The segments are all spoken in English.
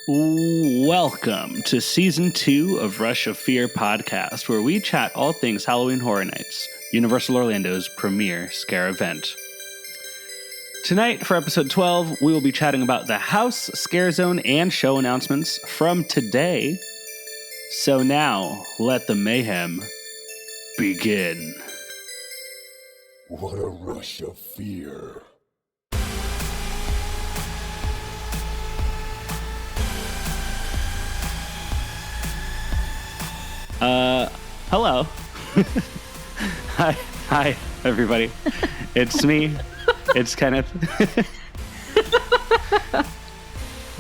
Welcome to Season 2 of Rush of Fear podcast, where we chat all things Halloween Horror Nights, Universal Orlando's premier scare event. Tonight, for episode 12, we will be chatting about the house, scare zone, and show announcements from today. So now, let the mayhem begin. What a rush of fear. Hello. Hi, everybody. It's me. It's Kenneth.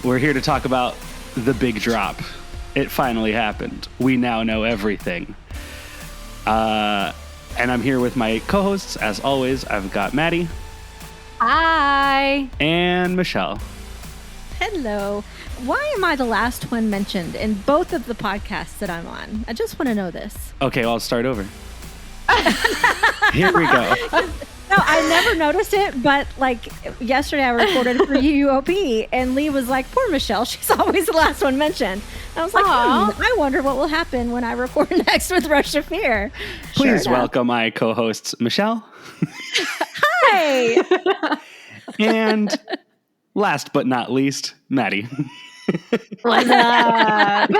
We're here to talk about the big drop. It finally happened. We now know everything. And I'm here with my co-hosts. As always, I've got Maddie. Hi. And Michelle. Hello. Why am I the last one mentioned in both of the podcasts that I'm on? I just want to know this. Okay, well, I'll start over. Here we go. No, I never noticed it, but like yesterday I recorded for UOP and Lee was like, poor Michelle, she's always the last one mentioned. I was like, I wonder what will happen when I record next with Rush of Fear. Please welcome my co-hosts, Michelle. Hi. And last but not least, Maddie. What's up?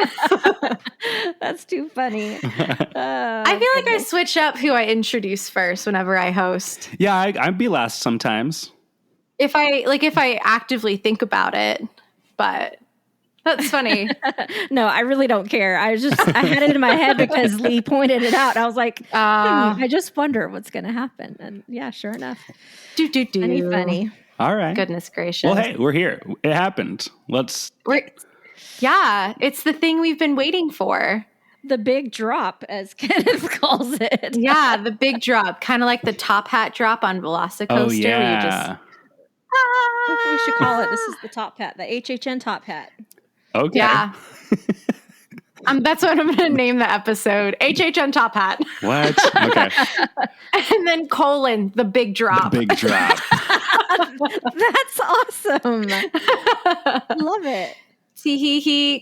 That's too funny. I feel like I switch up who I introduce first whenever I host. Yeah, I'd be last sometimes. If I actively think about it, but that's funny. No, I really don't care. I had it in my head because Lee pointed it out. I was like, I just wonder what's going to happen. And yeah, sure enough. Funny. All right. Goodness gracious. Well, hey, we're here. It happened. Yeah, it's the thing we've been waiting for. The big drop, as Kenneth calls it. Yeah, the big drop. Kind of like the top hat drop on Velocicoaster. Oh, yeah. Where you just, That's what we should call it. This is the top hat, the HHN top hat. Okay. Yeah. That's what I'm going to name the episode. HHN top hat. What? Okay. And then the big drop. The big drop. That's awesome. Love it.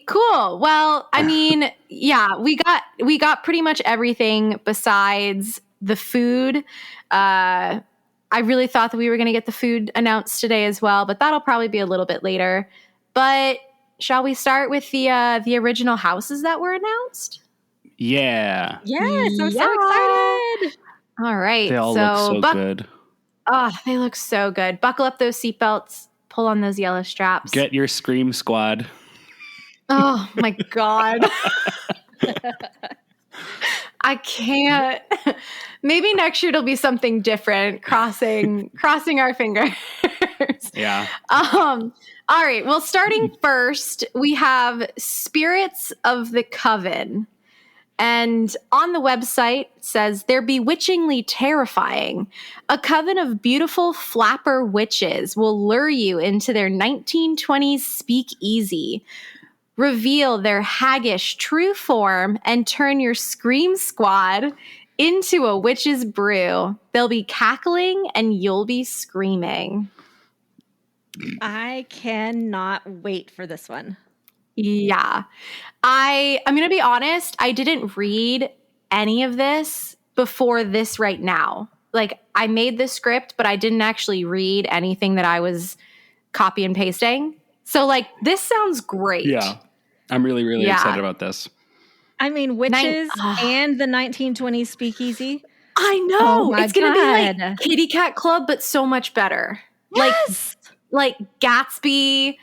Cool. Well, I mean, yeah, we got pretty much everything besides the food. I really thought that we were going to get the food announced today as well, but that'll probably be a little bit later. But shall we start with the original houses that were announced? Yeah. Yes, I'm so excited. All right. They all look so good. Oh, they look so good. Buckle up those seatbelts. Pull on those yellow straps. Get your Scream Squad. Oh, my God. I can't. Maybe next year it'll be something different. Crossing our fingers. Yeah. All right. Well, starting first, we have Spirits of the Coven. And on the website it says, they're bewitchingly terrifying. A coven of beautiful flapper witches will lure you into their 1920s speakeasy, reveal their haggish true form, and turn your Scream Squad into a witch's brew. They'll be cackling and you'll be screaming. I cannot wait for this one. Yeah. I'm going to be honest, I didn't read any of this before this right now. Like, I made the script, but I didn't actually read anything that I was copy and pasting. So, like, this sounds great. Yeah. I'm really, really excited about this. I mean, witches and the 1920s speakeasy. I know. Oh, it's going to be like Kitty Cat Club, but so much better. Yes. Like Gatsby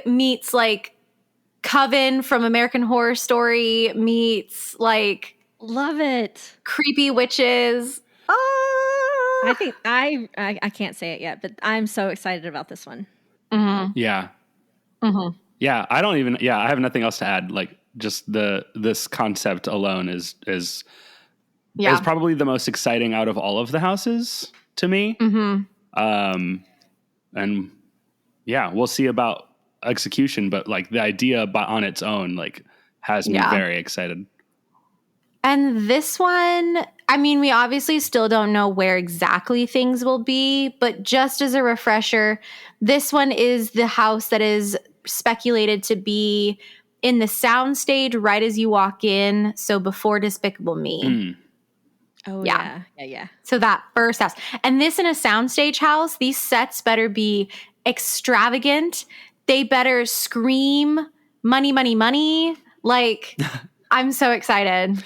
meets like Coven from American Horror Story meets like love it. Creepy witches. Oh, I think I can't say it yet, but I'm so excited about this one. Mm-hmm. Yeah. Mm-hmm. Yeah. I have nothing else to add. Like, just this concept alone is probably the most exciting out of all of the houses to me. Mm-hmm. And yeah, we'll see about execution, but like the idea on its own, like, has me very excited. And this one, I mean, we obviously still don't know where exactly things will be, but just as a refresher, this one is the house that is speculated to be in the soundstage right as you walk in. So before Despicable Me. Oh, Yeah. Yeah. So that first house. And this in a soundstage house, these sets better be extravagant. They better scream money, money, money. Like, I'm so excited.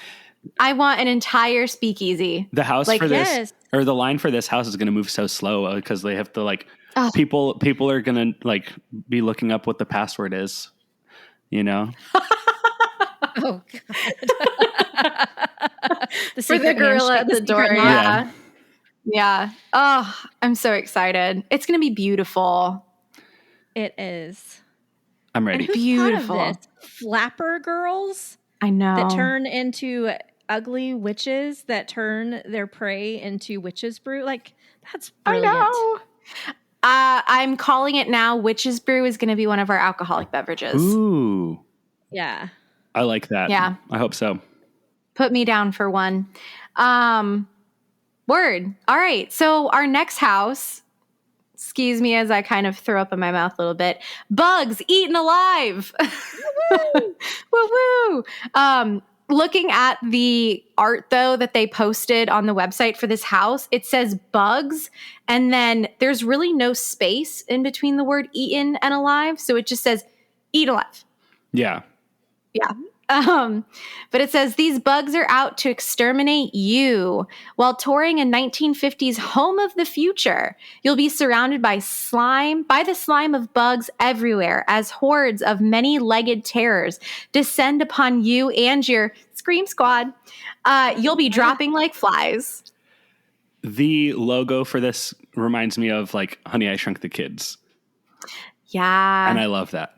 I want an entire speakeasy. The house Like, for this, yes. or the line for this house is going to move so slow because they have to like, Oh. people are going to like be looking up what the password is, you know? Oh, God. For the gorilla at the door. Yeah. Yeah. Oh, I'm so excited. It's going to be beautiful. It is. I'm And ready. who Beautiful. thought of this? Flapper girls I know. that turn into ugly witches that turn their prey into witch's brew. Like, that's brilliant. I know. I'm calling it now. Witch's Brew is going to be one of our alcoholic beverages. Ooh, Yeah. I like that. Yeah. I hope so. Put me down for one. Word. All right. So our next house, excuse me as I kind of throw up in my mouth a little bit. Bugs eaten alive. Woo woo. Looking at the art though that they posted on the website for this house, it says bugs, and then there's really no space in between the word eaten and alive, so it just says eat alive. Yeah. Yeah. But it says these bugs are out to exterminate you. While touring a 1950s home of the future, you'll be surrounded by the slime of bugs everywhere as hordes of many-legged terrors descend upon you and your Scream Squad. You'll be dropping like flies. The logo for this reminds me of like Honey, I Shrunk the Kids. Yeah. And I love that.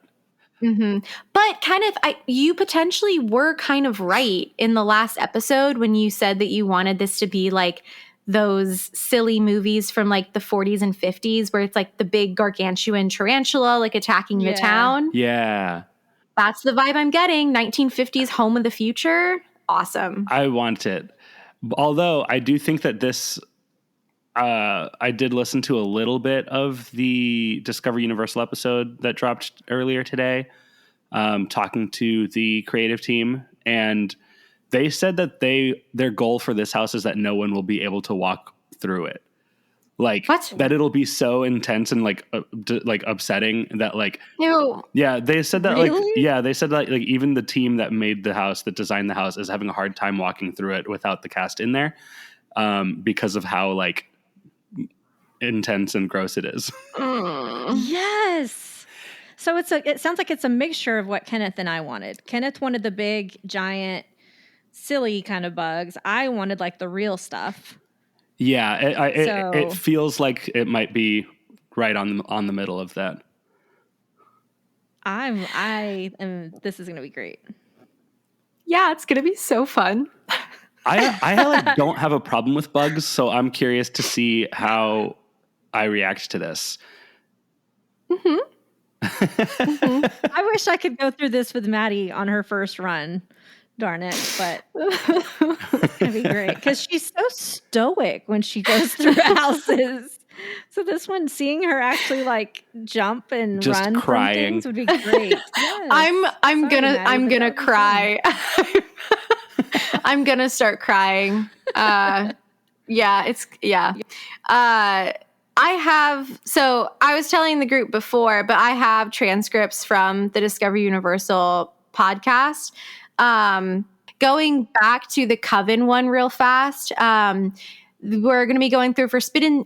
Mm-hmm. But kind of, you potentially were kind of right in the last episode when you said that you wanted this to be like those silly movies from like the 40s and 50s where it's like the big gargantuan tarantula like attacking the town. Yeah. That's the vibe I'm getting. 1950s home of the future. Awesome. I want it. Although I do think that this, I did listen to a little bit of the Discover Universal episode that dropped earlier today, talking to the creative team, and they said that their goal for this house is that no one will be able to walk through it. Like What? that it'll be so intense and like upsetting that like Ew. yeah, they said that Really? they said that like even the team that made the house, that designed the house, is having a hard time walking through it without the cast in there, because of how like intense and gross it is. Yes. So it sounds like it's a mixture of what Kenneth and I wanted. Kenneth wanted the big, giant, silly kind of bugs. I wanted like the real stuff. Yeah, it feels like it might be right on the middle of that. This is going to be great. Yeah, it's going to be so fun. I like don't have a problem with bugs, so I'm curious to see how I react to this. I wish I could go through this with Maddie on her first run. Darn it, but it's going to be great because she's so stoic when she goes through houses. So this one, seeing her actually like jump and Just run crying. from things would be great. Yes. I'm Sorry, gonna Maddie, I'm but gonna that would be cry. I'm gonna start crying. I was telling the group before, but I have transcripts from the Discover Universal podcast. Going back to the Coven one real fast. We're going to be going through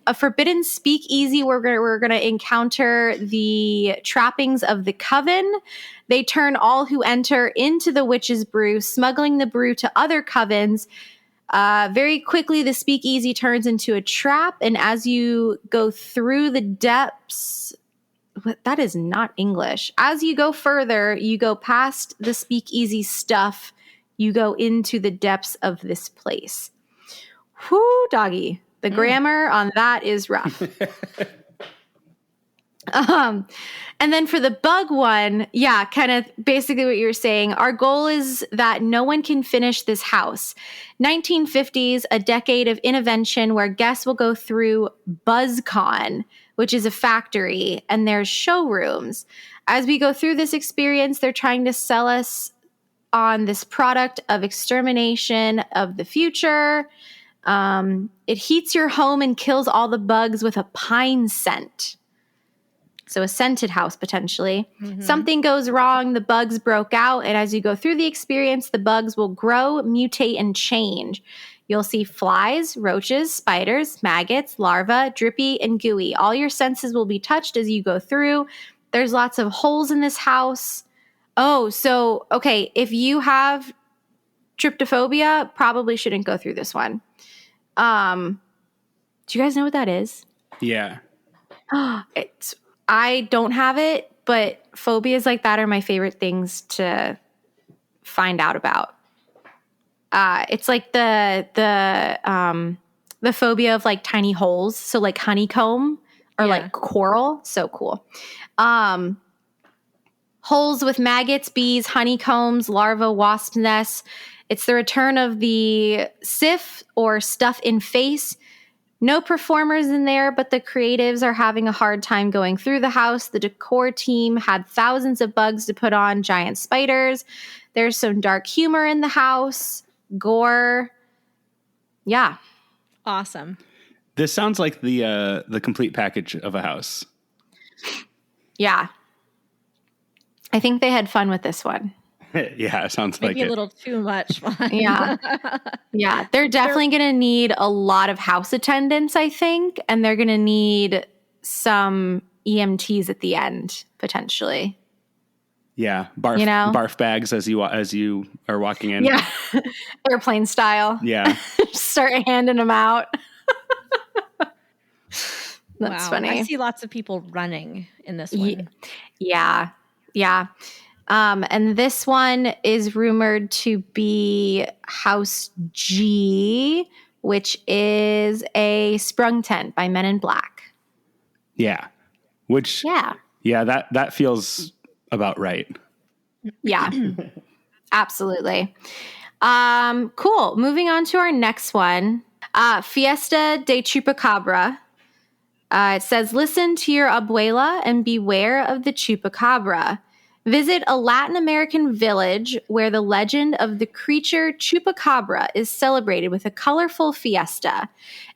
a forbidden speakeasy. We're going to encounter the trappings of the Coven. They turn all who enter into the witch's brew, smuggling the brew to other covens. Very quickly, the speakeasy turns into a trap, and as you go through the depths, that is not English. As you go further, you go past the speakeasy stuff. You go into the depths of this place. Whoo, doggy. The grammar on that is rough. And then for the bug one, yeah, kind of basically what you were saying. Our goal is that no one can finish this house. 1950s, a decade of innovation where guests will go through BuzzCon, which is a factory, and there's showrooms. As we go through this experience, they're trying to sell us on this product of extermination of the future. It heats your home and kills all the bugs with a pine scent. So a scented house, potentially. Something goes wrong, the bugs broke out, and as you go through the experience, the bugs will grow, mutate, and change. You'll see flies, roaches, spiders, maggots, larvae, drippy, and gooey. All your senses will be touched as you go through. There's lots of holes in this house. Oh, so, okay, if you have tryptophobia, probably shouldn't go through this one. Do you guys know what that is? Yeah. I don't have it, but phobias like that are my favorite things to find out about. It's like the phobia of like tiny holes, so like honeycomb or like coral. So cool. Holes with maggots, bees, honeycombs, larvae, wasp nests. It's the return of the sif or stuff in face. No performers in there, but the creatives are having a hard time going through the house. The decor team had thousands of bugs to put on giant spiders. There's some dark humor in the house, gore. Yeah. Awesome. This sounds like the complete package of a house. Yeah. I think they had fun with this one. Yeah, it sounds Maybe like a it. little too much fun. Yeah. Yeah. They're definitely going to need a lot of house attendants, I think. And they're going to need some EMTs at the end, potentially. Yeah, barf, You know? barf bags as you are walking in. Yeah. Airplane style. Yeah. Start handing them out. That's Wow. funny. I see lots of people running in this one. Yeah. Yeah. And this one is rumored to be House G, which is a sprung tent by Men in Black. Yeah. Which, Yeah. that feels about right. Yeah. Absolutely. Cool. Moving on to our next one. Fiesta de Chupacabra. It says, listen to your abuela and beware of the chupacabra. Visit a Latin American village where the legend of the creature chupacabra is celebrated with a colorful fiesta,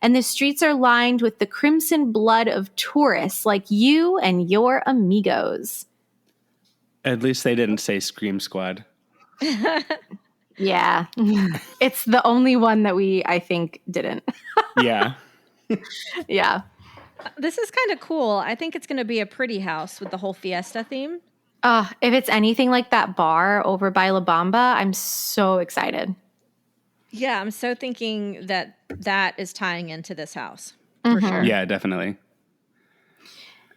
and the streets are lined with the crimson blood of tourists like you and your amigos. At least they didn't say Scream Squad. Yeah. It's the only one that I think, didn't. Yeah. Yeah. This is kind of cool. I think it's going to be a pretty house with the whole fiesta theme. If it's anything like that bar over by La Bamba, I'm so excited. Yeah, I'm so thinking that is tying into this house. For sure. Yeah, definitely.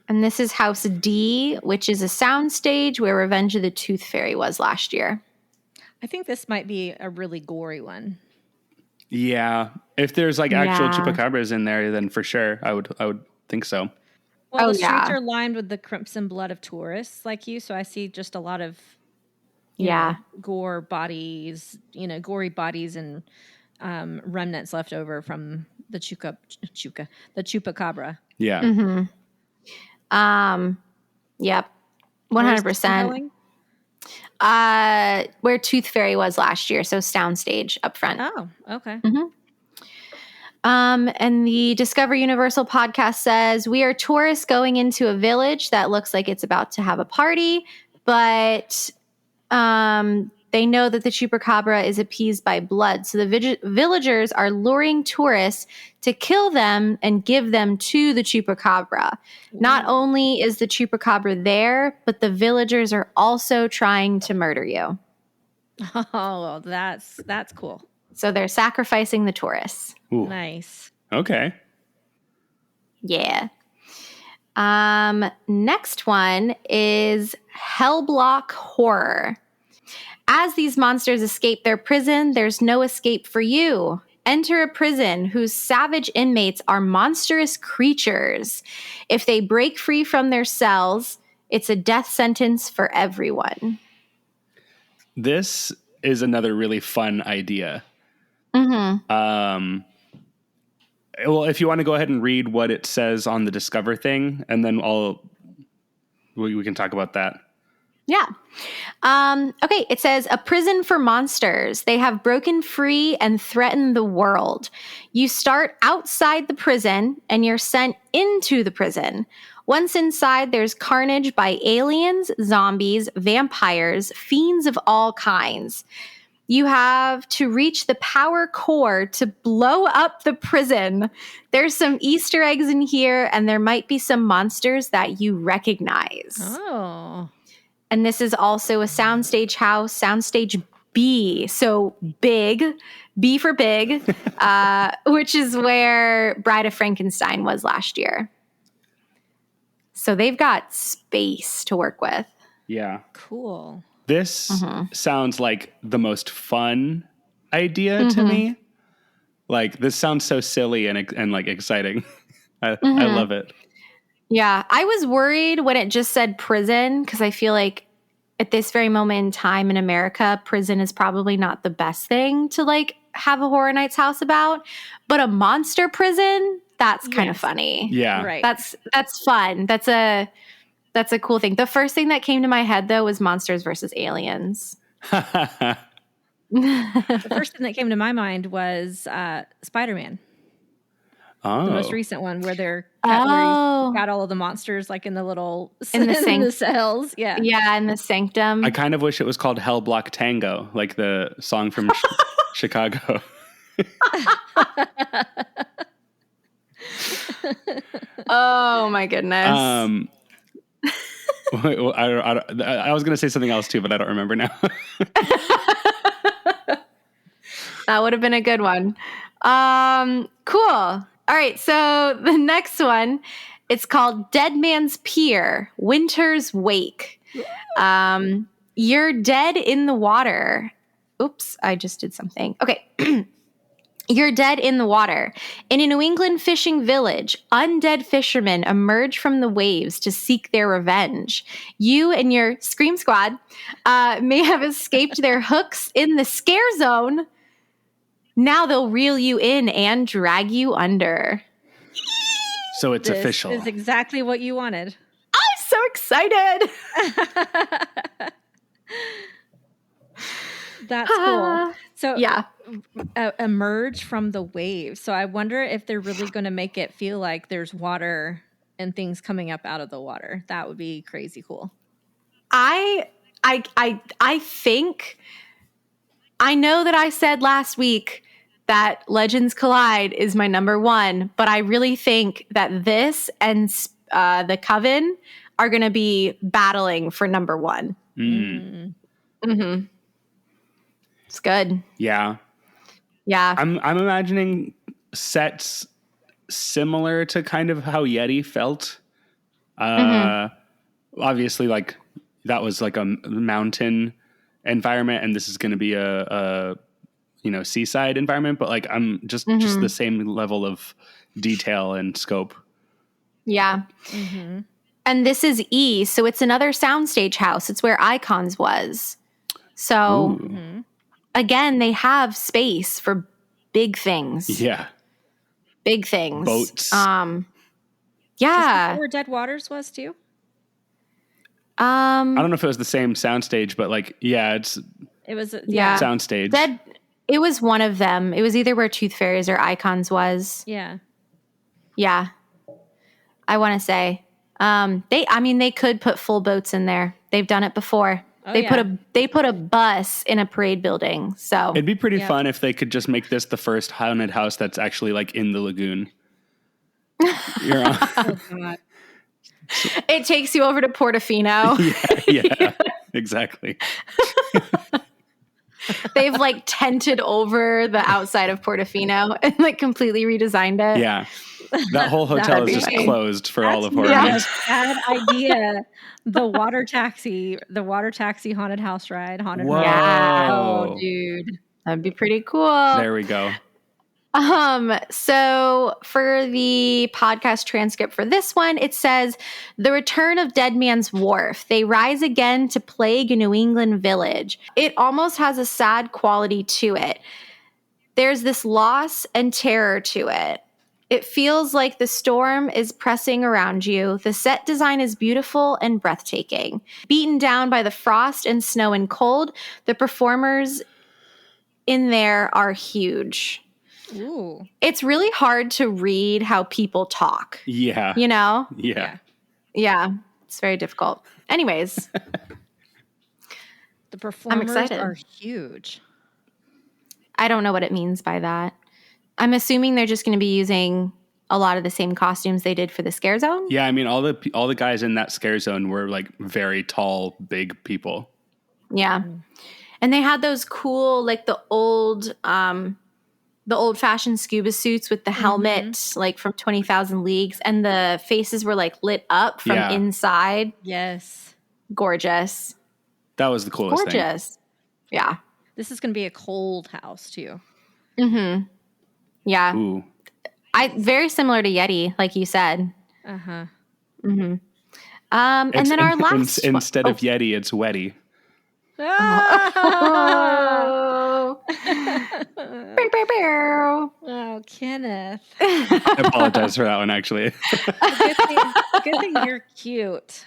And this is House D, which is a soundstage where Revenge of the Tooth Fairy was last year. I think this might be a really gory one. Yeah. If there's like actual Yeah. chupacabras in there, then for sure I would think so. Well, Oh, the streets yeah. are lined with the crimson blood of tourists like you, so I see just a lot of Yeah. gore bodies, gory bodies and remnants left over from the chupacabra. Yeah. Mm-hmm. Yep. 100%. Going? Where Tooth Fairy was last year, so soundstage up front. Oh, okay. And the Discover Universal podcast says, we are tourists going into a village that looks like it's about to have a party, but they know that the chupacabra is appeased by blood. So the villagers are luring tourists to kill them and give them to the chupacabra. Not only is the chupacabra there, but the villagers are also trying to murder you. Oh, that's cool. So they're sacrificing the tourists. Ooh. Nice. Okay. Yeah. Next one is Hellblock Horror. As these monsters escape their prison, there's no escape for you. Enter a prison whose savage inmates are monstrous creatures. If they break free from their cells, it's a death sentence for everyone. This is another really fun idea. Mm-hmm. Well, if you want to go ahead and read what it says on the Discover thing, and then I'll we can talk about that. Yeah. Okay, it says a prison for monsters. They have broken free and threatened the world. You start outside the prison and you're sent into the prison. Once inside, there's carnage by aliens, zombies, vampires, fiends of all kinds. You have to reach the power core to blow up the prison. There's some Easter eggs in here, and there might be some monsters that you recognize. Oh. And this is also a soundstage house, soundstage B. So big, B for big, which is where Bride of Frankenstein was last year. So they've got space to work with. Yeah. Cool. This sounds like the most fun idea to me. Like, this sounds so silly and like exciting. I love it. Yeah, I was worried when it just said prison because I feel like at this very moment in time in America, prison is probably not the best thing to like have a Horror Nights house about. But a monster prison, that's kind of funny. Yeah. Right. That's fun. That's a cool thing. The first thing that came to my head though was Monsters versus Aliens. The first thing that came to my mind was Spider-Man. Oh. The most recent one where where you got all of the monsters like in the little In the cells. Yeah. Yeah, in the sanctum. I kind of wish it was called Hell Block Tango, like the song from Chicago. Oh my goodness. I was going to say something else too, but I don't remember now. That would have been a good one. Cool. All right. So the next one, it's called Dead Man's Pier, Winter's Wake. You're dead in the water. Oops, I just did something. Okay. You're dead in the water. In a New England fishing village, undead fishermen emerge from the waves to seek their revenge. You and your Scream Squad may have escaped their hooks in the scare zone. Now they'll reel you in and drag you under. So it's official. This is exactly what you wanted. I'm so excited. That's cool. So Yeah. Emerge from the waves. So I wonder if they're really going to make it feel like there's water and things coming up out of the water. That would be crazy cool. I think I know that I said last week that Legends Collide is my number one, but I really think that this and the Coven are going to be battling for number one. Mm-hmm. It's good. Yeah. Yeah. I'm imagining sets similar to kind of how Yeti felt. Obviously, like that was like a mountain environment, and this is going to be a seaside environment. But like I'm just the same level of detail and scope. Yeah. Mm-hmm. And this is E, so it's another soundstage house. It's where Icons was. So again, they have space for big things. Yeah. Big things. Boats. Yeah. Is that where Dead Waters was too? I don't know if it was the same soundstage, but like, yeah, It was soundstage. It was one of them. It was either where Tooth Fairies or Icons was. Yeah. Yeah. I want to say. They could put full boats in there. They've done it before. They put a bus in a parade building. So it'd be pretty fun if they could just make this the first haunted house that's actually like in the lagoon. You're on. Oh, God. It takes you over to Portofino. yeah, exactly. They've like tented over the outside of Portofino and like completely redesigned it. Yeah. That whole hotel is just closed for all of Horror Nights. Bad idea. The water taxi haunted house ride. Whoa. Yeah. Oh, dude. That'd be pretty cool. There we go. So for the podcast transcript for this one, it says, "The return of Dead Man's Wharf. They rise again to plague a New England village." It almost has a sad quality to it. There's this loss and terror to it. It feels like the storm is pressing around you. The set design is beautiful and breathtaking. Beaten down by the frost and snow and cold, the performers in there are huge. Ooh. It's really hard to read how people talk. Yeah. You know? Yeah. Yeah. It's very difficult. Anyways. The performers excited. are huge. I don't know what it means by that. I'm assuming they're just going to be using a lot of the same costumes they did for the Scare Zone. Yeah, I mean, all the guys in that Scare Zone were like very tall, big people. Yeah. And they had those cool, like the old-fashioned scuba suits with the helmet, like from 20,000 Leagues. And the faces were like lit up from inside. Yes. Gorgeous. That was the coolest thing. Gorgeous. Yeah. This is going to be a cold house, too. Mm-hmm. Yeah. Ooh. Very similar to Yeti, like you said. Uh-huh. Mm-hmm. And then our last instead of Yeti, it's Wetty. Oh. Oh, Kenneth. I apologize for that one, actually. Good thing you're cute.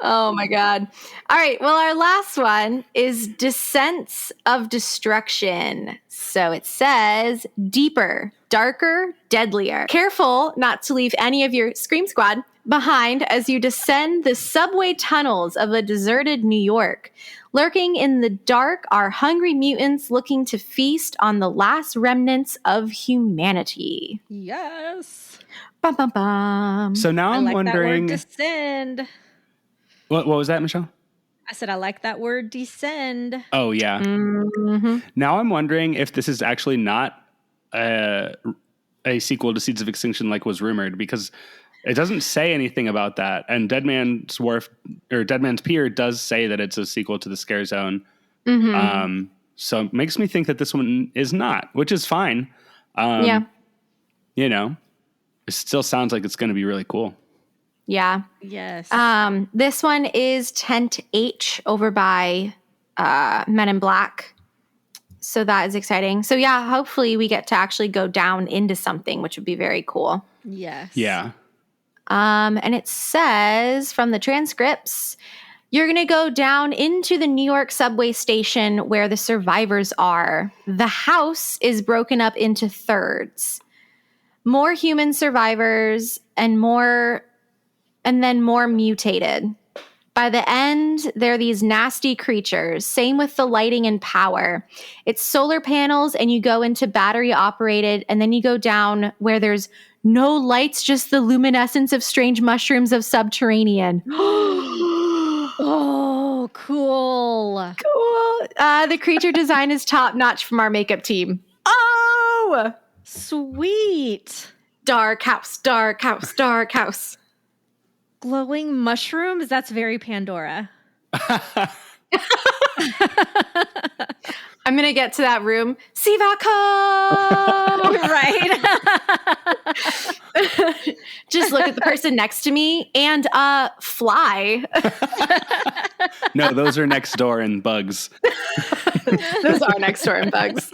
Oh my God. All right. Well, our last one is Descents of Destruction. So it says deeper, darker, deadlier. Careful not to leave any of your Scream Squad behind as you descend the subway tunnels of a deserted New York. Lurking in the dark are hungry mutants looking to feast on the last remnants of humanity. Yes. Bum, bum, bum. So now I'm I like wondering. that word descend. What was that, Michelle? I said I like that word descend. Oh, yeah. Mm-hmm. Now I'm wondering if this is actually not a sequel to Seeds of Extinction like was rumored, because it doesn't say anything about that. And Dead Man's Pier does say that it's a sequel to the Scare Zone. Mm-hmm. So it makes me think that this one is not, which is fine. Yeah. You know, it still sounds like it's going to be really cool. Yeah. Yes. This one is Tent H over by Men in Black. So that is exciting. So yeah, hopefully we get to actually go down into something, which would be very cool. Yes. Yeah. And it says from the transcripts, you're going to go down into the New York subway station where the survivors are. The house is broken up into thirds. More human survivors and then more mutated. By the end, there are these nasty creatures. Same with the lighting and power. It's solar panels, and you go into battery operated, and then you go down where there's no lights, just the luminescence of strange mushrooms of subterranean. Oh, cool. Cool. The creature design is top notch from our makeup team. Oh! Sweet. Dark house, dark house, dark house. Glowing mushrooms? That's very Pandora. I'm going to get to that room. Sivako! Right. Just look at the person next to me and fly. No, those are next door and bugs. Those are next door and bugs.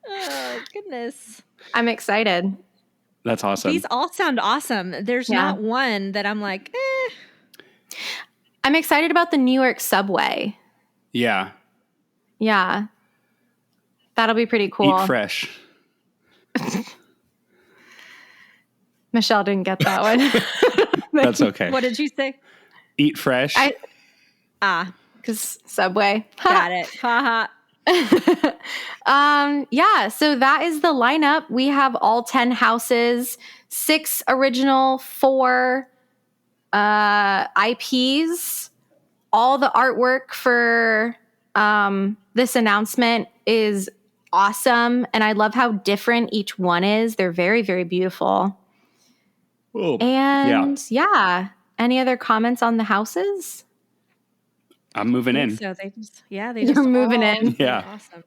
Oh, goodness. I'm excited. That's awesome. These all sound awesome. There's not one that I'm like, I'm excited about the New York subway. Yeah. Yeah. That'll be pretty cool. Eat fresh. Michelle didn't get that one. That's okay. What did you say? Eat fresh. Because subway. Got it. Ha Yeah, so that is the lineup. We have all 10 houses, 6 original, 4 IPs. All the artwork for this announcement is awesome, and I love how different each one is. They're very, very beautiful. Oh, And yeah, any other comments on the houses? I'm moving in. So they just, You're moving in. Yeah. Awesome.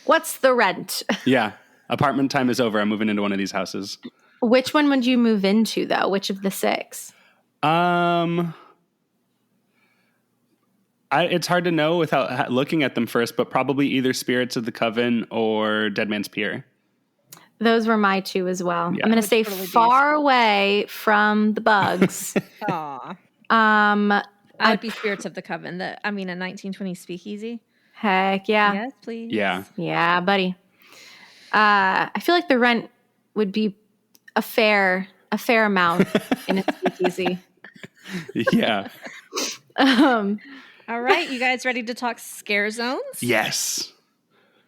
What's the rent? Yeah. Apartment time is over. I'm moving into one of these houses. Which one would you move into, though? Which of the 6? I It's hard to know without looking at them first, but probably either Spirits of the Coven or Dead Man's Pier. Those were my two as well. Yeah. I'm going to stay totally far away from the bugs. Aw. I I would be Spirits of the Coven. A 1920s speakeasy. Heck yeah. Yes, please. Yeah. Yeah, buddy. I feel like the rent would be a fair amount in a speakeasy. Yeah. All right, you guys ready to talk scare zones? Yes.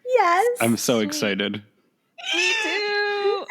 Yes. I'm so excited. Me too.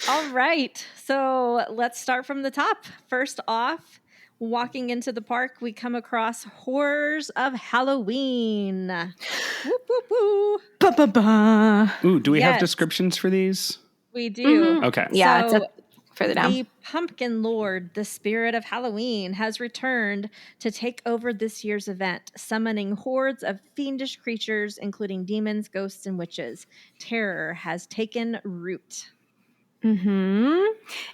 All right, so let's start from the top. First off, walking into the park, we come across horrors of Halloween. Whoop, whoop, whoop. Ba-ba-ba. Ooh, do we have Yes. descriptions for these? We do. Okay. Yeah, So it's up further down. the Pumpkin Lord, the spirit of Halloween, has returned to take over this year's event, summoning hordes of fiendish creatures, including demons, ghosts, and witches. Terror has taken root. Mm-hmm.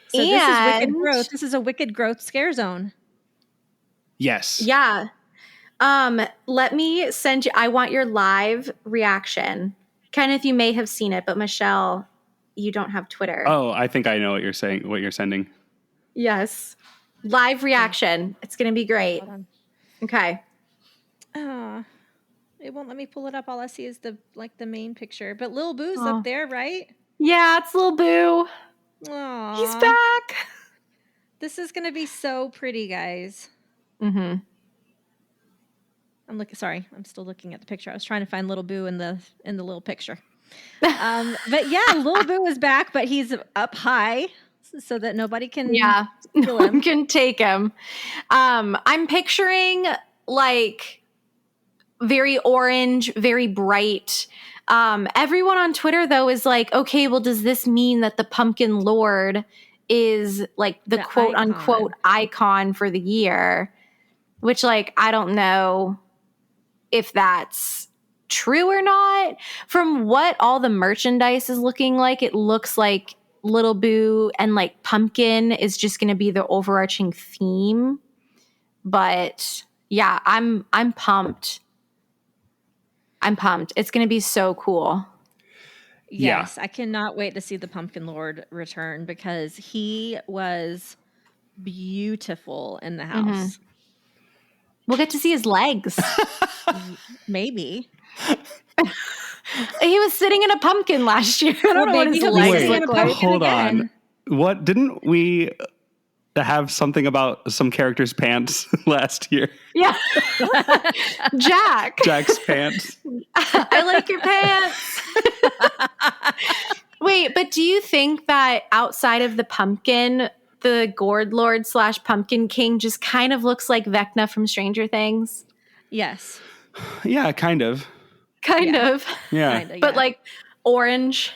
So this is Wicked And- Growth. This is a Wicked Growth scare zone. Yes. Yeah. Let me send you, I want your live reaction. Kenneth, you may have seen it, but Michelle, you don't have Twitter. Oh, I think I know what you're saying, what you're sending. Yes. Live reaction. It's going to be great. Hold on. Okay. It won't let me pull it up. All I see is the main picture. But Lil Boo's Oh. up there, right? Yeah, it's Lil Boo. Aww. He's back. This is gonna be so pretty, guys. Mm-hmm. I'm still looking at the picture. I was trying to find Little Boo in the little picture. But yeah, Lil Boo is back, but he's up high so that nobody can Yeah. kill No one him. can take him. I'm picturing like very orange, very bright. Everyone on Twitter though is like, okay, well, does this mean that the Pumpkin Lord is like the quote unquote icon for the year? Which, like, I don't know if that's true or not. From what all the merchandise is looking like, it looks like Little Boo and like pumpkin is just going to be the overarching theme. But yeah, I'm pumped. I'm pumped. It's going to be so cool. Yes, I cannot wait to see the Pumpkin Lord return because he was beautiful in the house. We'll get to see his legs. Maybe. He was sitting in a pumpkin last year. I don't know what maybe his he'll be legs sitting in look a like. pumpkin Hold again. on. What didn't we have something about some character's pants last year? Yeah. Jack. Jack's pants. I like your pants. Wait, but do you think that outside of the pumpkin, the Gourd Lord / Pumpkin King just kind of looks like Vecna from Stranger Things? Yes. Yeah, kind of. Kind Yeah. of. Yeah. Kinda, But yeah. like orange.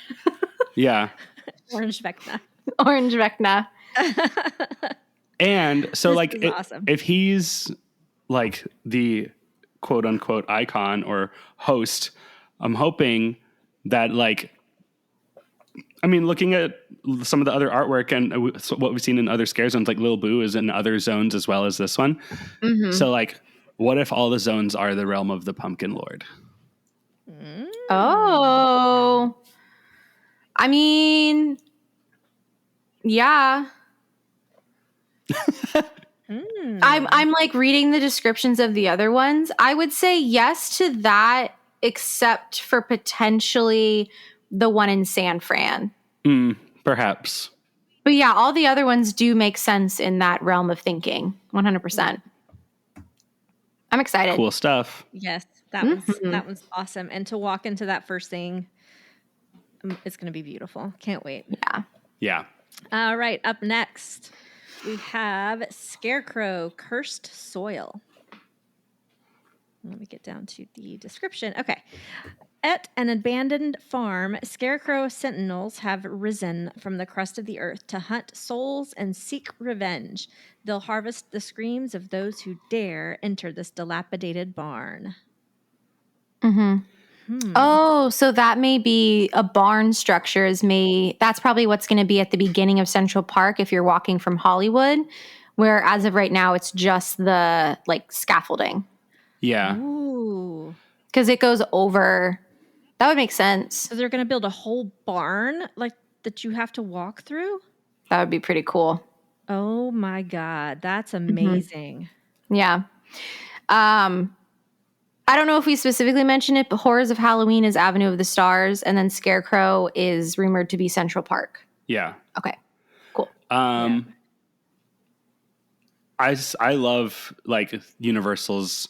Yeah. Orange Vecna. Orange Vecna. And so This like is awesome. if he's like the quote unquote icon or host, I'm hoping that like looking at some of the other artwork and what we've seen in other scare zones, like Lil Boo is in other zones as well as this one. Mm-hmm. So like, what if all the zones are the realm of the Pumpkin Lord? Oh. I mean, yeah. I'm like reading the descriptions of the other ones. I would say yes to that, except for potentially the one in San Fran. Perhaps. But yeah, all the other ones do make sense in that realm of thinking. 100%. I'm excited. Cool stuff. Yes, that one's awesome. And to walk into that first thing, it's going to be beautiful. Can't wait. Yeah. Yeah. All right, up next, we have Scarecrow Cursed Soil. Let me get down to the description. Okay. At an abandoned farm, scarecrow sentinels have risen from the crust of the earth to hunt souls and seek revenge. They'll harvest the screams of those who dare enter this dilapidated barn. Oh, so that may be a barn structure. That's probably what's going to be at the beginning of Central Park if you're walking from Hollywood, where as of right now, it's just the like scaffolding Yeah. Ooh. because it goes over. That would make sense. So they're going to build a whole barn like that you have to walk through? That would be pretty cool. Oh my God. That's amazing. Yeah. I don't know if we specifically mentioned it, but Horrors of Halloween is Avenue of the Stars, and then Scarecrow is rumored to be Central Park. Yeah. Okay, cool. I love like Universal's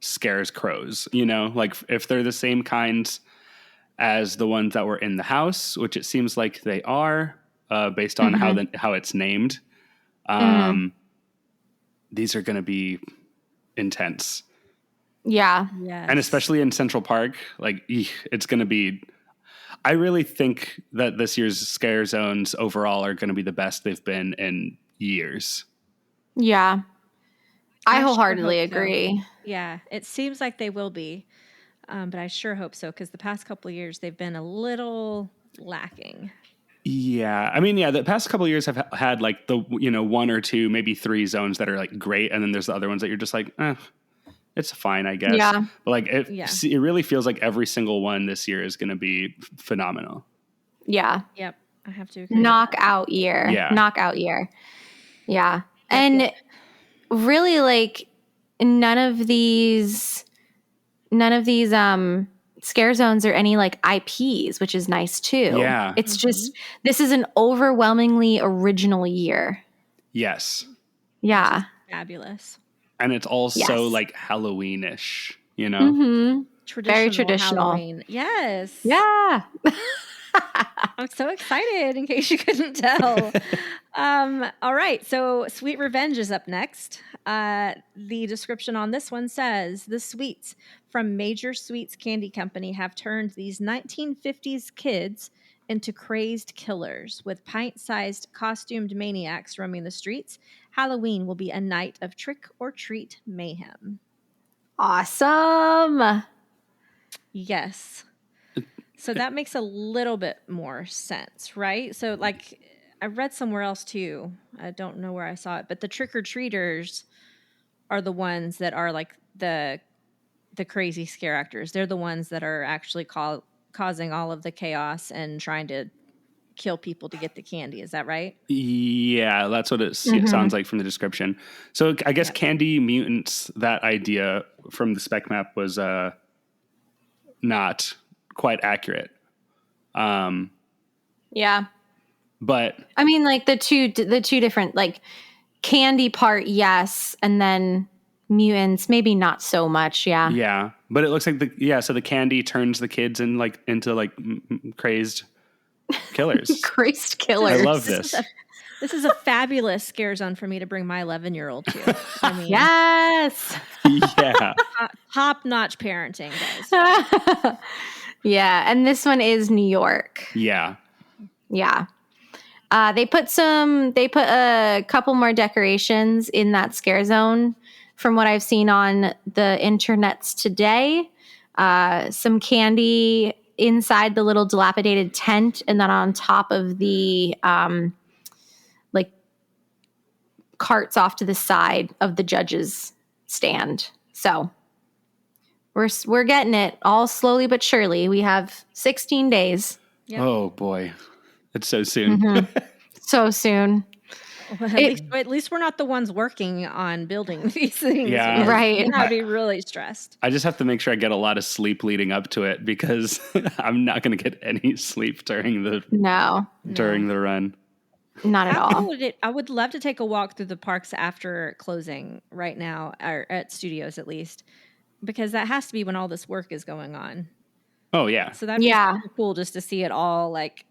scares crows, you know, like if they're the same kind as the ones that were in the house, which it seems like they are, based on how it's named. These are going to be intense. Yeah. Yes. And especially in Central Park, like it's going to be, I really think that this year's scare zones overall are going to be the best they've been in years. Yeah. I sure wholeheartedly hope so. agree. Yeah, it seems like they will be. But I sure hope so because the past couple of years they've been a little lacking. Yeah. I mean, yeah, the past couple of years have had like the, you know, 1 or 2, maybe 3 zones that are like great. And then there's the other ones that you're just like, it's fine, I guess. Yeah. But like, it really feels like every single one this year is going to be phenomenal. Yeah. Yep, I have to agree. Knockout year. Yeah. Knockout year. Yeah. And really like none of these scare zones are any like IPs, which is nice too. Yeah. It's just this is an overwhelmingly original year. Yes. Yeah. Fabulous. And it's also Yes. like Halloween-ish, you know? Mm-hmm. Traditional traditional. Halloween. Yes. Yeah. I'm so excited in case you couldn't tell. All right. So Sweet Revenge is up next. The description on this one says the sweets from Major Sweets Candy Company have turned these 1950s kids into crazed killers with pint-sized costumed maniacs roaming the streets. Halloween will be a night of trick-or-treat mayhem. Awesome. Yes. So that makes a little bit more sense, right? So like I read somewhere else too. I don't know where I saw it, but the trick-or-treaters are the ones that are like the crazy scare actors. They're the ones that are actually causing all of the chaos and trying to kill people to get the candy. Is that right? Yeah, that's what it sounds like from the description. So I guess Candy Mutants, that idea from the spec map was not quite accurate. Yeah. But I mean, like the two different, like candy part, yes, and then mutants, maybe not so much. Yeah. yeah, but it looks like so the candy turns the kids into crazed killers. Crazed killers. I love this. This is a fabulous scare zone for me to bring my 11-year-old to. I mean, Yes. Yeah. top-notch parenting, guys. Yeah, and this one is New York. Yeah. Yeah. They put a couple more decorations in that scare zone from what I've seen on the internets today. Some candy inside the little dilapidated tent, and then on top of the like carts off to the side of the judge's stand. So we're getting it all slowly but surely. We have 16 days. Yep. Oh boy. It's so soon. So soon. Well, at least we're not the ones working on building these things. Yeah. because Right. I'd be really stressed. I just have to make sure I get a lot of sleep leading up to it because I'm not going to get any sleep during the run. Not at How all. cool I would love to take a walk through the parks after closing right now, or at studios at least, because that has to be when all this work is going on. Oh yeah. So that'd be Yeah. super cool just to see it all. Like,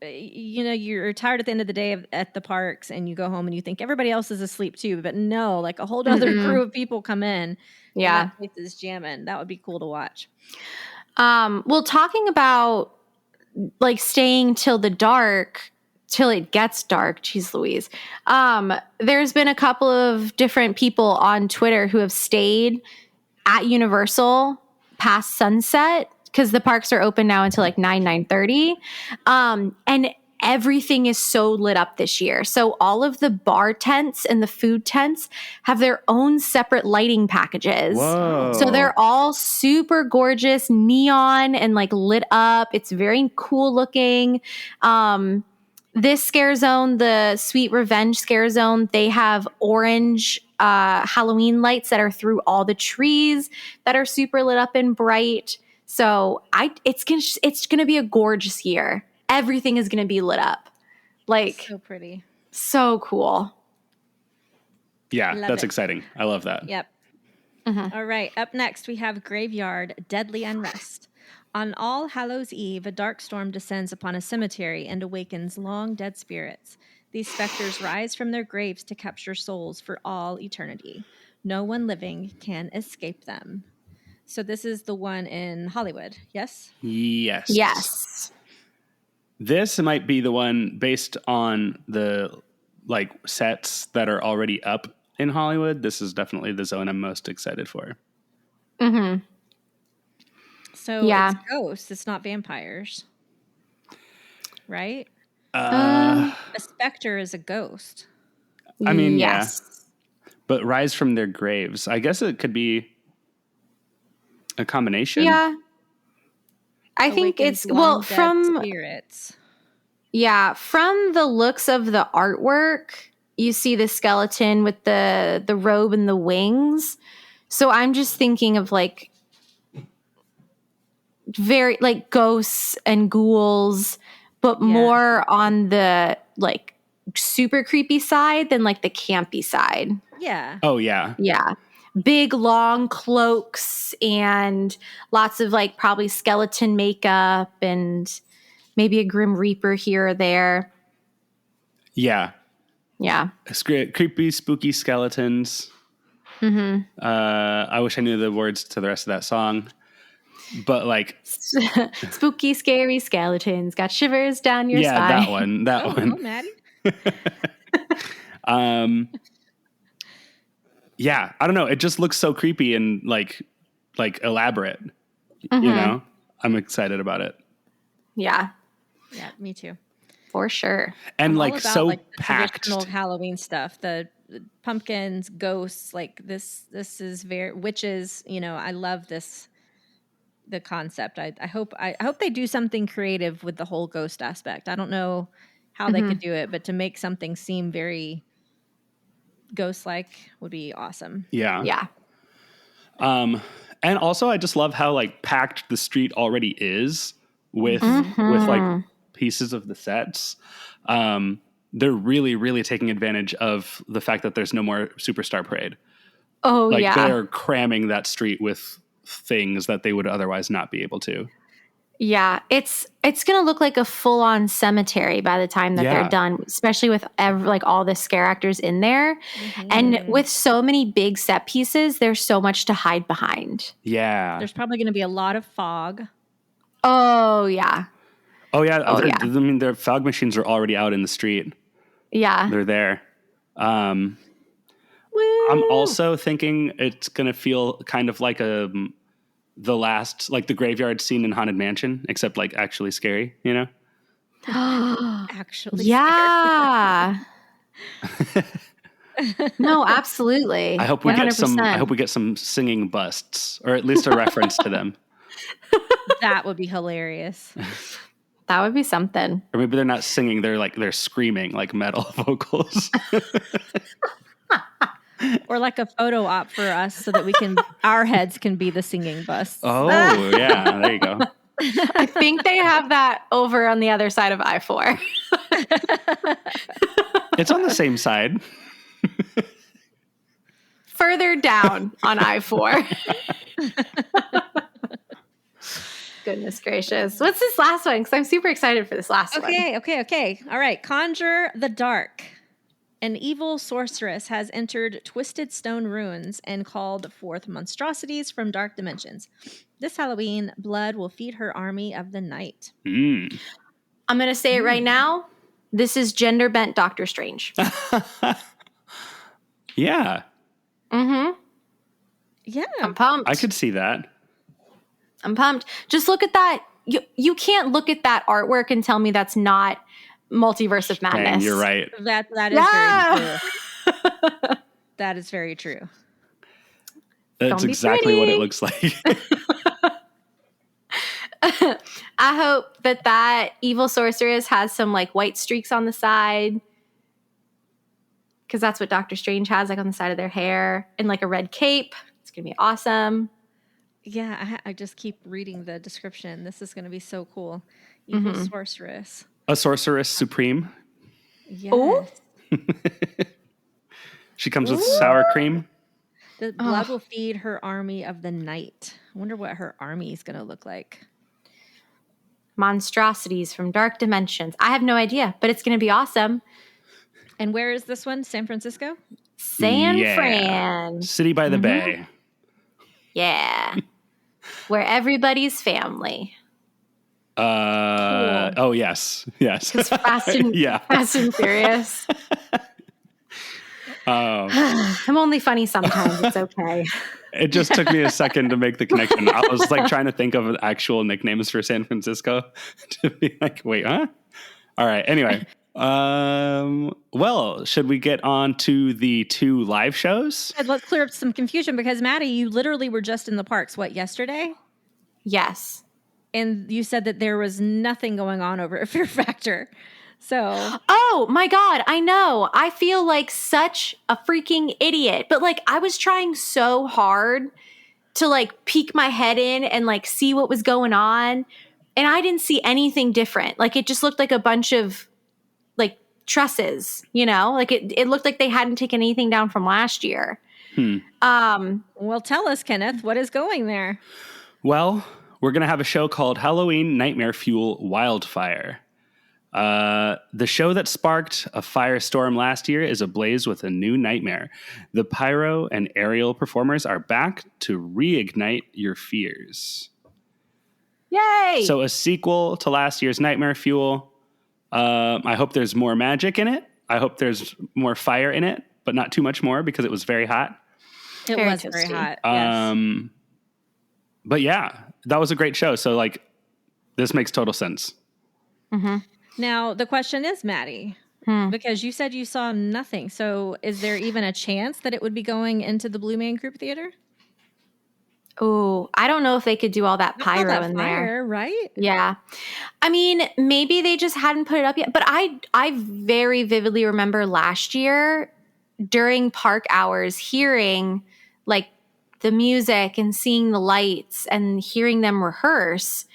you're tired at the end of the day at the parks, and you go home and you think everybody else is asleep too, but no, like a whole other crew of people come in. Yeah. and that place is jamming. That would be cool to watch. Well, talking about like staying till the dark, till it gets dark. Geez Louise. There's been a couple of different people on Twitter who have stayed at Universal past sunset because the parks are open now until like 9:30. And everything is so lit up this year. So all of the bar tents and the food tents have their own separate lighting packages. Whoa. So they're all super gorgeous, neon and like lit up. It's very cool looking. This scare zone, the Sweet Revenge scare zone, they have orange Halloween lights that are through all the trees that are super lit up and bright. So it's gonna be a gorgeous year. Everything is gonna be lit up, like So pretty. so cool. Yeah, Love that's it. exciting. I love that. Yep. All right. Up next, we have Graveyard Deadly Unrest. On All Hallows Eve, a dark storm descends upon a cemetery and awakens long dead spirits. These specters rise from their graves to capture souls for all eternity. No one living can escape them. So this is the one in Hollywood, yes? Yes. Yes. This might be the one based on the like sets that are already up in Hollywood. This is definitely the zone I'm most excited for. Mm-hmm. So Yeah. it's ghosts, it's not vampires. Right? Uh, A specter is a ghost. I mean, yes. but rise from their graves. I guess it could be a combination. Yeah. I think Awakens it's well long dead from spirits. from the looks of the artwork, you see the skeleton with the robe and the wings. So I'm just thinking of like very like ghosts and ghouls, but more on the like super creepy side than like the campy side. Yeah. Oh, yeah. Yeah. Big long cloaks and lots of like probably skeleton makeup and maybe a Grim Reaper here or there. Yeah. Yeah. Creepy, spooky skeletons. Mm-hmm. I wish I knew the words to the rest of that song. But like, Spooky, scary skeletons got shivers down your yeah, spine. that one. That Oh, one. Maddie. Yeah, I don't know. It just looks so creepy and like elaborate. Mm-hmm. You know, I'm excited about it. Yeah, Yeah, me too. for sure. And I'm all like about, so like, the packed. traditional Halloween stuff, the pumpkins, ghosts, like this is very witches, you know, I love this the concept. I hope they do something creative with the whole ghost aspect. I don't know how they could do it, but to make something seem very ghost-like would be awesome. Yeah. Yeah. And also I just love how like packed the street already is with like pieces of the sets. They're really, really taking advantage of the fact that there's no more Superstar Parade. Oh, Like yeah. they're cramming that street with things that they would otherwise not be able to. Yeah, it's going to look like a full-on cemetery by the time that Yeah. they're done, especially with like all the scare actors in there. And with so many big set pieces, there's so much to hide behind. Yeah. There's probably going to be a lot of fog. Oh, yeah. Oh yeah. yeah. I mean, their fog machines are already out in the street. Yeah. They're there. I'm Woo. also thinking it's going to feel kind of like the last, like the graveyard scene in Haunted Mansion, except like actually scary, you know? Actually, Yeah. No, absolutely. I hope we get some. 100%. I hope we get some singing busts, or at least a reference to them. that would be hilarious. That would be something. Or maybe they're not singing; they're screaming like metal vocals. Or like a photo op for us so that our heads can be the singing busts. Oh yeah, there you go. I think they have that over on the other side of I-4. It's on the same side. Further down on I-4. Goodness gracious. What's this last one? Because I'm super excited for this last one. Okay. All right. Conjure the Dark. An evil sorceress has entered Twisted Stone Ruins and called forth monstrosities from dark dimensions. This Halloween, blood will feed her army of the night. Mm. I'm going to say it right now. This is gender bent Doctor Strange. Yeah, Mm-hmm. Yeah. I'm pumped. I could see that. I'm pumped. Just look at that. You can't look at that artwork and tell me that's not multiverse of madness. Dang, you're right. That is very true. That is very true. That's exactly what it looks like. I hope that evil sorceress has some like white streaks on the side, because that's what Doctor Strange has, like on the side of their hair, and like a red cape. It's gonna be awesome. Yeah, I just keep reading the description. This is going to be so cool. Evil sorceress. A sorceress supreme. Yes. Ooh. She comes with sour cream. The blood will feed her army of the night. I wonder what her army is going to look like. Monstrosities from dark dimensions. I have no idea, but it's going to be awesome. And where is this one? San Francisco? San Fran. City by the Bay. Yeah. Where everybody's family. Cool. Oh, yes. Yes. It's Fast and Furious. I'm only funny sometimes. It's okay. It just took me a second to make the connection. I was like trying to think of actual nicknames for San Francisco to be like, wait, huh? All right. Anyway. Well, should we get on to the 2 live shows? Let's clear up some confusion, because Maddie, you literally were just in the parks, yesterday? Yes. And you said that there was nothing going on over at Fear Factor. So. Oh my God, I know. I feel like such a freaking idiot. But like I was trying so hard to like peek my head in and like see what was going on. And I didn't see anything different. Like it just looked like a bunch of like trusses, you know? Like it looked like they hadn't taken anything down from last year. Well, tell us, Kenneth, what is going there? Well, we're going to have a show called Halloween Nightmare Fuel Wildfire. The show that sparked a firestorm last year is ablaze with a new nightmare. The pyro and aerial performers are back to reignite your fears. Yay! So a sequel to last year's Nightmare Fuel. I hope there's more magic in it. I hope there's more fire in it, but not too much more because it was very hot. It Very was toasty. very hot. Yes. But yeah, that was a great show. So like, this makes total sense. Mm-hmm. Now, the question is, Maddie, because you said you saw nothing. So is there even a chance that it would be going into the Blue Man Group Theater? Oh, I don't know if they could do all that pyro in there. Right? Yeah. I mean, maybe they just hadn't put it up yet. But I very vividly remember last year during park hours hearing like the music and seeing the lights and hearing them rehearse.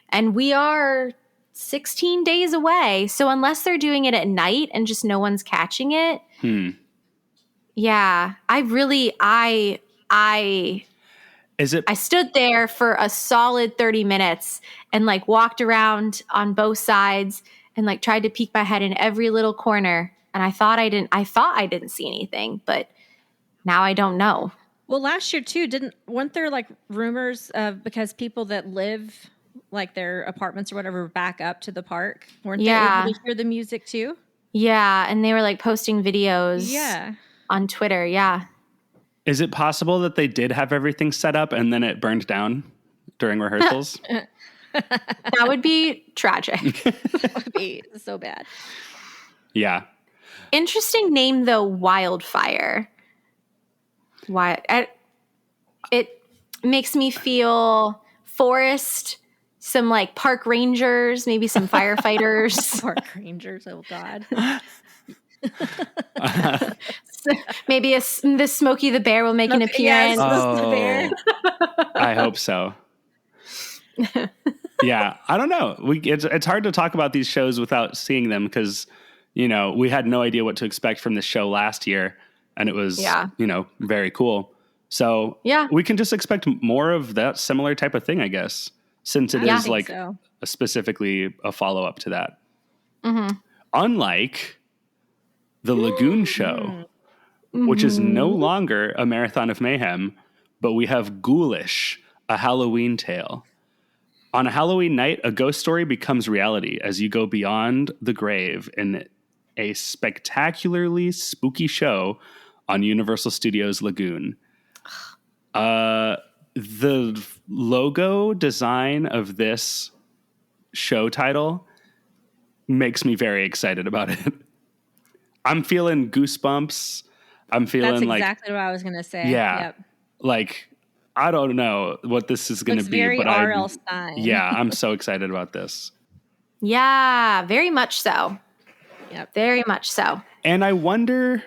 And we are 16 days away. So unless they're doing it at night and just no one's catching it. Yeah, I stood there for a solid 30 minutes and like walked around on both sides and like tried to peek my head in every little corner. And I thought I didn't see anything, but now I don't know. Well, last year too, weren't there like rumors of, because people that live like their apartments or whatever back up to the park, weren't they able to hear the music too? Yeah, and they were like posting videos on Twitter. Yeah. Is it possible that they did have everything set up and then it burned down during rehearsals? That would be tragic. That would be so bad. Yeah. Interesting name though, Wildfire. It makes me feel forest, some like park rangers, maybe some firefighters. Park rangers, oh God. Maybe the Smokey the Bear will make an appearance. Oh, I hope so. Yeah, I don't know. It's hard to talk about these shows without seeing them because, you know, we had no idea what to expect from this show last year, and it was, you know, very cool. So we can just expect more of that similar type of thing, I guess, since it is like specifically a follow-up to that. Mm-hmm. Unlike the Lagoon show, which is no longer a Marathon of Mayhem, but we have Ghoulish, a Halloween tale. On a Halloween night, a ghost story becomes reality as you go beyond the grave in a spectacularly spooky show on Universal Studios Lagoon. The logo design of this show title makes me very excited about it. I'm feeling goosebumps. I'm feeling That's like exactly what I was going to say. Yeah. Yep. Like, I don't know what this is going to Looks be, very but R.L. Stein. yeah, I'm so excited about this. Yeah, very much so. Yep. Very much so. And I wonder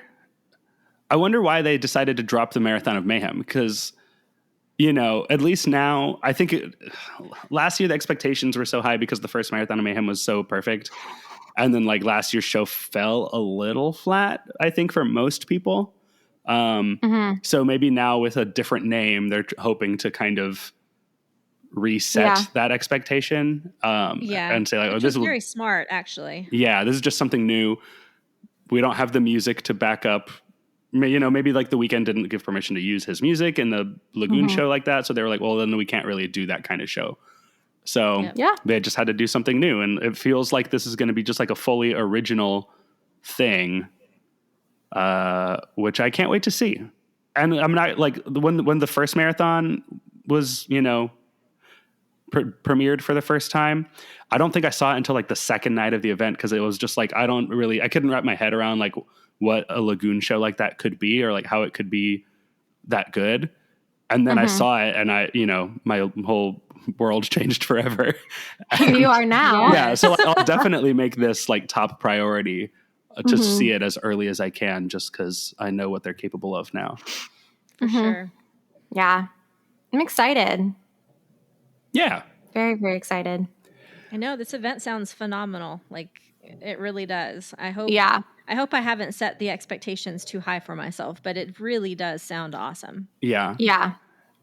why they decided to drop the Marathon of Mayhem, because, you know, at least now, I think last year the expectations were so high because the first Marathon of Mayhem was so perfect. And then like last year's show fell a little flat, I think, for most people. So maybe now with a different name, they're hoping to kind of reset that expectation. And say like, which is very smart, actually. Yeah, this is just something new. We don't have the music to back up. You know, maybe like The Weeknd didn't give permission to use his music in the Lagoon show like that. So they were like, well, then we can't really do that kind of show. So they just had to do something new. And it feels like this is going to be just like a fully original thing, which I can't wait to see. And I'm not like when the first marathon was, you know, premiered for the first time, I don't think I saw it until like the second night of the event, because it was just like I couldn't wrap my head around like what a Lagoon show like that could be, or like how it could be that good. And then I saw it, and I, you know, my whole world changed forever. You are now. Yeah, so I'll definitely make this like top priority to see it as early as I can, just because I know what they're capable of now. For sure. Yeah, I'm excited. Yeah. Very, very excited. I know this event sounds phenomenal. Like it really does. I hope I haven't set the expectations too high for myself, but it really does sound awesome. Yeah. Yeah.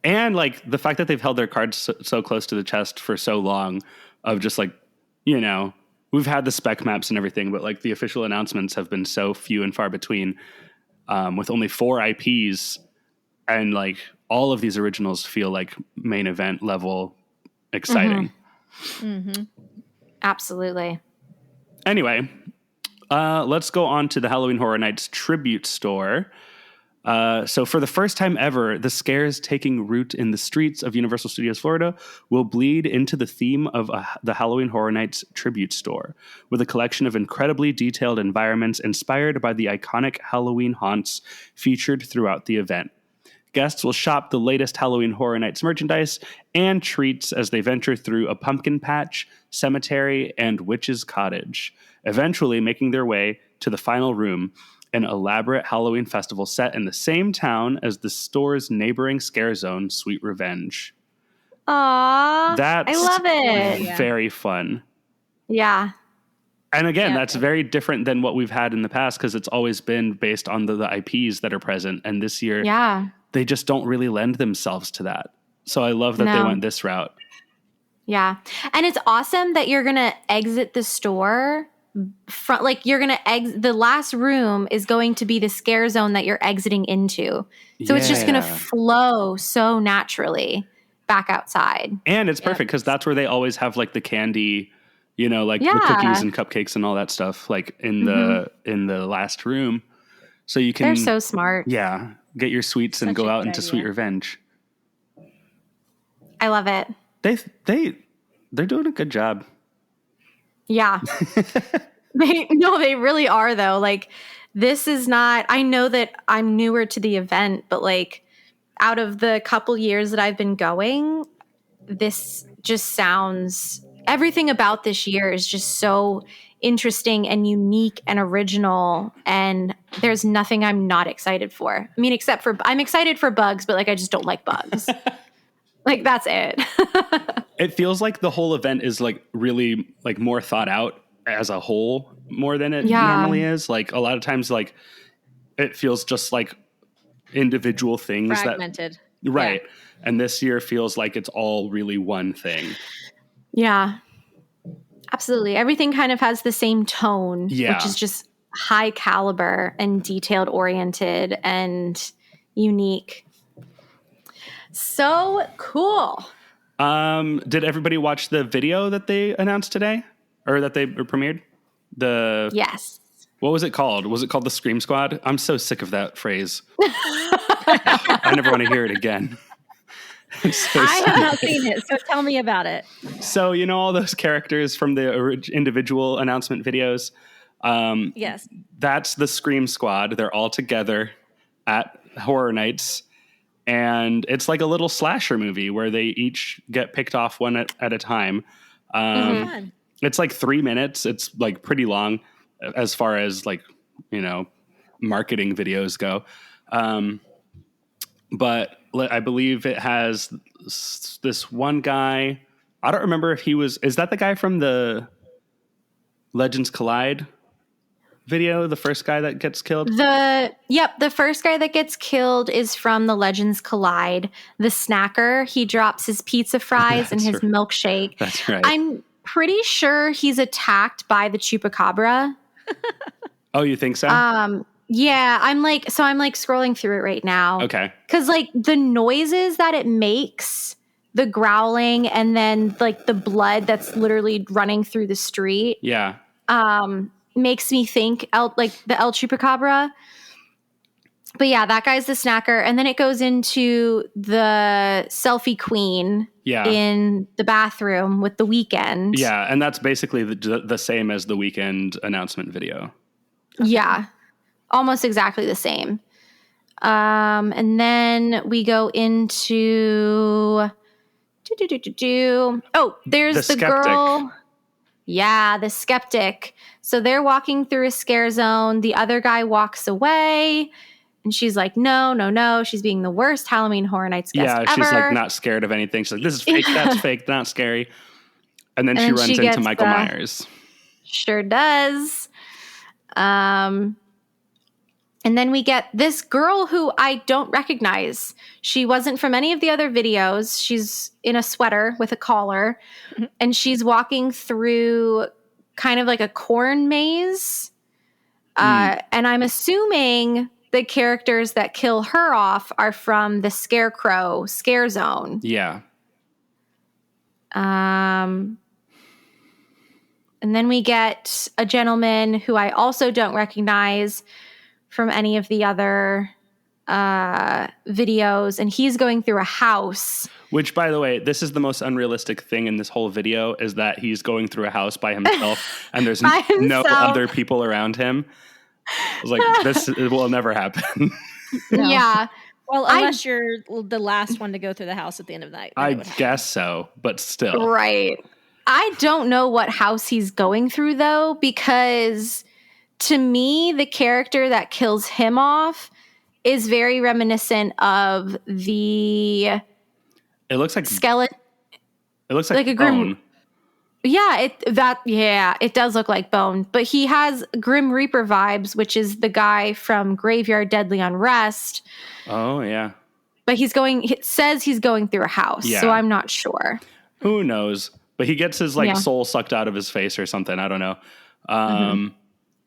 And like the fact that they've held their cards so close to the chest for so long, of just like, you know, we've had the spec maps and everything, but like the official announcements have been so few and far between, with only 4 IPs, and like all of these originals feel like main event level exciting. Absolutely. Anyway, let's go on to the Halloween Horror Nights tribute store. So for the first time ever, the scares taking root in the streets of Universal Studios Florida will bleed into the theme of the Halloween Horror Nights tribute store, with a collection of incredibly detailed environments inspired by the iconic Halloween haunts featured throughout the event. Guests will shop the latest Halloween Horror Nights merchandise and treats as they venture through a pumpkin patch, cemetery, and witch's cottage, eventually making their way to the final room, an elaborate Halloween festival set in the same town as the store's neighboring scare zone, Sweet Revenge. Aww, I love it. Very fun. Yeah. And again, that's very different than what we've had in the past, because it's always been based on the IPs that are present. And this year, they just don't really lend themselves to that. So I love that they went this route. Yeah. And it's awesome that you're going to exit the store front, like you're going to exit. The last room is going to be the scare zone that you're exiting into. So it's just going to flow so naturally back outside. And it's perfect because that's where they always have like the candy, you know, like the cookies and cupcakes and all that stuff, like in the last room. So you can, they're so smart. Yeah. Get your sweets and go out into Sweet Revenge. I love it. They're doing a good job. Yeah. They really are though. Like this is not, I know that I'm newer to the event, but like out of the couple years that I've been going, this just sounds, everything about this year is just so interesting and unique and original, and there's nothing I'm not excited for. I mean, except for I'm excited for bugs, but like I just don't like bugs. Like that's it. It feels like the whole event is like really like more thought out as a whole more than it normally is. Like a lot of times, like it feels just like individual things fragmented. Right. Yeah. And this year feels like it's all really one thing. Yeah. Absolutely. Everything kind of has the same tone, which is just high caliber and detailed oriented and unique. So cool. Did everybody watch the video that they announced today or that they premiered? Yes. What was it called? Was it called the Scream Squad? I'm so sick of that phrase. I never want to hear it again. I have not seen it, so tell me about it. So, all those characters from the individual announcement videos? Yes. That's the Scream Squad. They're all together at Horror Nights. And it's like a little slasher movie where they each get picked off one at a time. Fun. It's like 3 minutes. It's like pretty long as far as like, marketing videos go. But I believe it has this one guy. I don't remember if is that the guy from the Legends Collide video, the first guy that gets killed? The first guy that gets killed is from the Legends Collide. The snacker, he drops his pizza fries and his milkshake. That's right. I'm pretty sure he's attacked by the chupacabra. Oh, you think so? Yeah, I'm scrolling through it right now. Okay. Cuz like the noises that it makes, the growling and then like the blood that's literally running through the street. Yeah. Makes me think the El Chupacabra. But yeah, that guy's the snacker. And then it goes into the selfie queen in the bathroom with the Weeknd. Yeah, and that's basically the same as the Weeknd announcement video. Yeah, almost exactly the same. And then we go into... Oh, there's the girl... Yeah, the skeptic. So they're walking through a scare zone. The other guy walks away. And she's like, no. She's being the worst Halloween Horror Nights guest ever. Yeah, she's like not scared of anything. She's like, this is fake, that's fake, not scary. And then she runs into Michael Myers. Sure does. And then we get this girl who I don't recognize. She wasn't from any of the other videos. She's in a sweater with a collar. And she's walking through kind of like a corn maze. And I'm assuming the characters that kill her off are from the Scarecrow scare zone. Yeah. And then we get a gentleman who I also don't recognize from any of the other videos, and he's going through a house. Which, by the way, this is the most unrealistic thing in this whole video, is that he's going through a house by himself, and there's no other people around him. I was like, this will never happen. No. Yeah. Well, unless you're the last one to go through the house at the end of the night. I guess so, but still. Right. I don't know what house he's going through, though, because... to me, the character that kills him off is very reminiscent of the... It looks like... skeleton. It looks like a Bone. It does look like Bone. But he has Grim Reaper vibes, which is the guy from Graveyard Deadly Unrest. Oh, yeah. But it says he's going through a house, so I'm not sure. Who knows? But he gets his soul sucked out of his face or something. I don't know.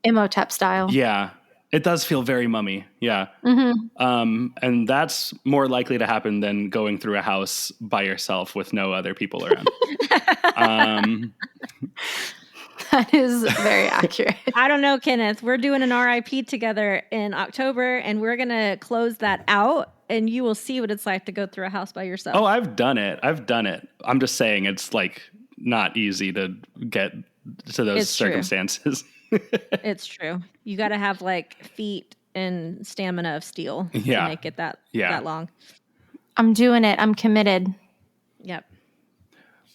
Imhotep style. Yeah, it does feel very mummy. Yeah. And that's more likely to happen than going through a house by yourself with no other people around. That is very accurate. I don't know, Kenneth. We're doing an RIP together in October, and we're going to close that out, and you will see what it's like to go through a house by yourself. Oh, I've done it. I'm just saying it's like not easy to get to those circumstances. It's true. You got to have like feet and stamina of steel to make it that long. I'm doing it. I'm committed. Yep.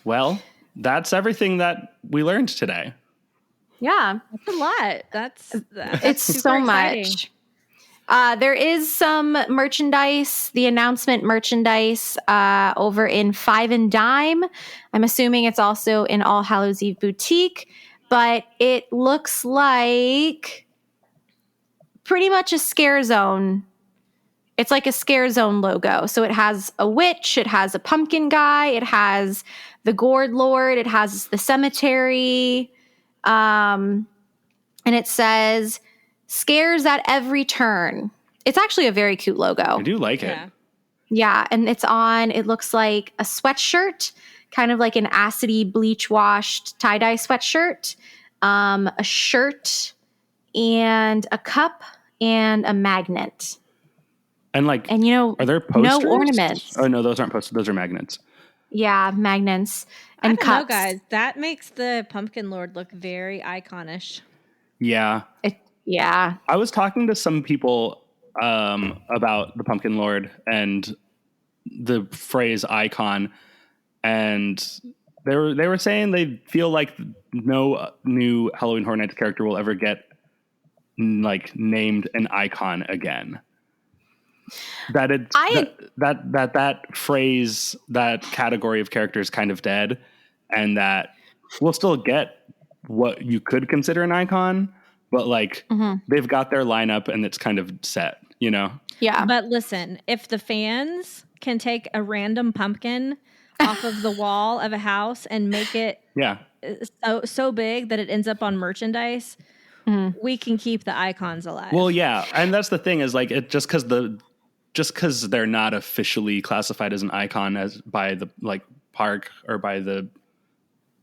Well, that's everything that we learned today. Yeah. That's a lot. It's so much. There is some merchandise, the announcement merchandise over in Five and Dime. I'm assuming it's also in All Hallows Eve Boutique. But it looks like pretty much a scare zone. It's like a scare zone logo. So it has a witch, it has a pumpkin guy, it has the Gourd Lord, it has the cemetery. And it says, scares at every turn. It's actually a very cute logo. I do like it. Yeah, and it looks like a sweatshirt, kind of like an acidy bleach washed tie-dye sweatshirt, a shirt, and a cup, and a magnet. And like, And are there posters? no ornaments. Oh no, those aren't posters. Those are magnets. Yeah, magnets and I don't cups. know, guys. That makes the Pumpkin Lord look very iconish. Yeah. Yeah. I was talking to some people about the Pumpkin Lord and the phrase icon, and they were saying they feel like no new Halloween Horror Nights character will ever get like named an icon again. That that phrase, that category of character is kind of dead, and that we'll still get what you could consider an icon, but like they've got their lineup and it's kind of set, you know? Yeah. But listen, if the fans can take a random pumpkin off of the wall of a house and make it so big that it ends up on merchandise, we can keep the icons alive. Well, yeah, and that's the thing is like it just because they're not officially classified as an icon as by the like park or by the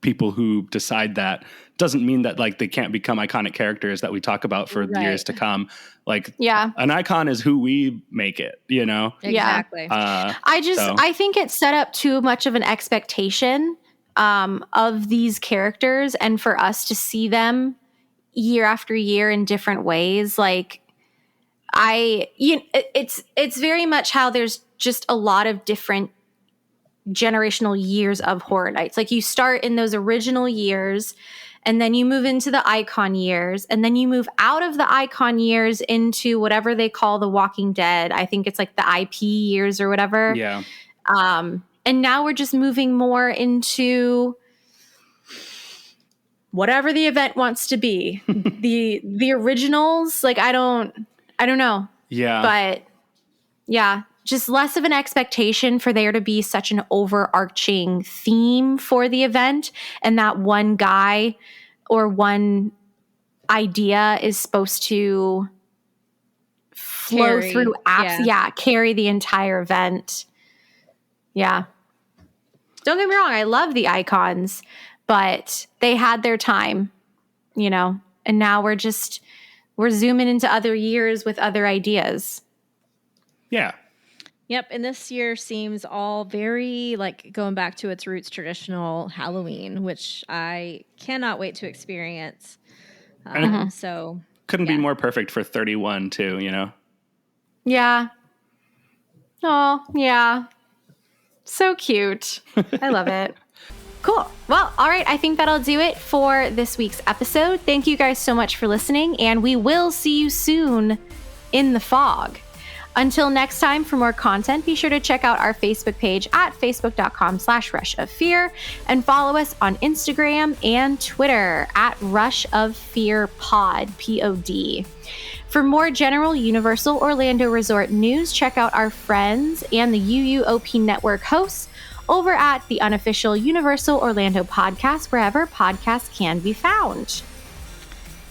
people who decide that doesn't mean that like they can't become iconic characters that we talk about for years to come. Like, an icon is who we make it, you know? Exactly. I think it's set up too much of an expectation of these characters, and for us to see them year after year in different ways. Like it's very much how there's just a lot of different generational years of Horror Nights. Like you start in those original years, and then you move into the icon years, and then you move out of the icon years into whatever they call the Walking Dead. I think it's like the IP years or whatever. Yeah. And now we're just moving more into whatever the event wants to be. the originals, like I don't know. Yeah. But yeah, just less of an expectation for there to be such an overarching theme for the event, and that one guy or one idea is supposed to flow through apps. Yeah, carry the entire event. Yeah. Don't get me wrong, I love the icons, but they had their time, you know, and now we're zooming into other years with other ideas. Yeah. Yep. And this year seems all very like going back to its roots, traditional Halloween, which I cannot wait to experience. So couldn't be more perfect for 31 too, you know? Yeah. Oh, yeah. So cute. I love it. Cool. Well, all right. I think that'll do it for this week's episode. Thank you guys so much for listening, and we will see you soon in the fog. Until next time, for more content, be sure to check out our Facebook page at facebook.com/rushoffear and follow us on Instagram and Twitter at rushoffearpod, POD. For more general Universal Orlando Resort news, check out our friends and the UUOP Network hosts over at the unofficial Universal Orlando podcast, wherever podcasts can be found.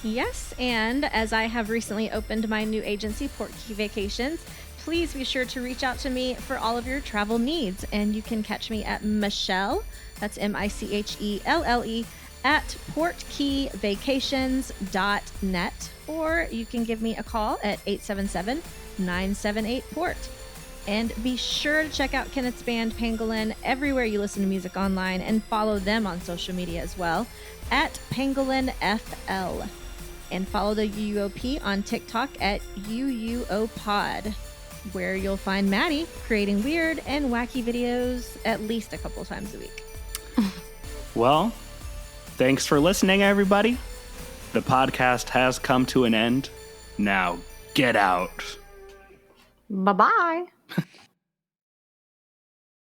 Yes, and as I have recently opened my new agency, Portkey Vacations, please be sure to reach out to me for all of your travel needs. And you can catch me at Michelle, that's MICHELLE, at portkeyvacations.net, or you can give me a call at 877-978-PORT. And be sure to check out Kenneth's band Pangolin everywhere you listen to music online, and follow them on social media as well at PangolinFL. And follow the UUOP on TikTok at UUOPod, where you'll find Maddie creating weird and wacky videos at least a couple times a week. Well, thanks for listening, everybody. The podcast has come to an end. Now, get out. Bye-bye.